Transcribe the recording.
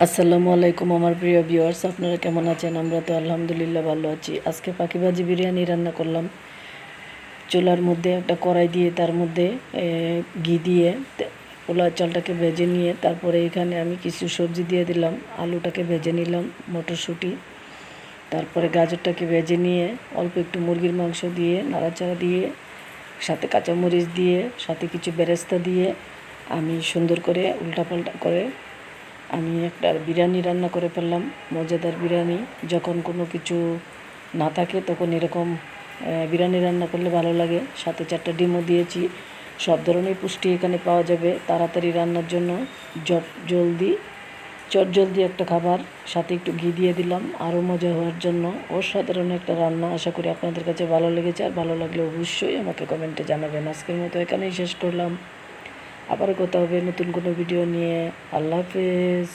আসসালামু আলাইকুম আমার প্রিয় ভিউয়ার্স, আপনারা কেমন আছেন? আমরা তো আলহামদুলিল্লাহ ভালো আছি। আজকে পাখিবাজি বিরিয়ানি রান্না করলাম। চুলার মধ্যে একটা কড়াই দিয়ে তার মধ্যে ঘি দিয়ে পোলাও চালটাকে ভেজে নিয়ে তারপরে এখানে আমি কিছু সবজি দিয়ে দিলাম। আলুটাকে ভেজে নিলাম, মটরশুঁটি, তারপরে গাজরটাকে ভেজে নিয়ে অল্প একটু মুরগির মাংস দিয়ে নাড়াচাড়া দিয়ে সাথে কাঁচামরিচ দিয়ে সাথে কিছু বেরেস্তা দিয়ে আমি সুন্দর করে উল্টাপাল্টা করে আমি একটা বিরিয়ানি রান্না করে ফেললাম, মজাদার বিরিয়ানি। যখন কোনো কিছু না থাকে তখন এরকম বিরিয়ানি রান্না করলে ভালো লাগে। সাথে 4টা ডিমও দিয়েছি। সব ধরনের পুষ্টি এখানে পাওয়া যাবে তাড়াতাড়ি রান্নার জন্য। জলদি চটজলদি একটা খাবার, সাথে একটু ঘি দিয়ে দিলাম আরও মজা হওয়ার জন্য। অসাধারণ একটা রান্না। আশা করি আপনাদের কাছে ভালো লেগেছে, আর ভালো লাগলে অবশ্যই আমাকে কমেন্টে জানাবেন। আজকের মতো এখানেই শেষ করলাম। আবারও কথা হবে নতুন কোনো ভিডিও নিয়ে। আল্লাহ হাফেজ।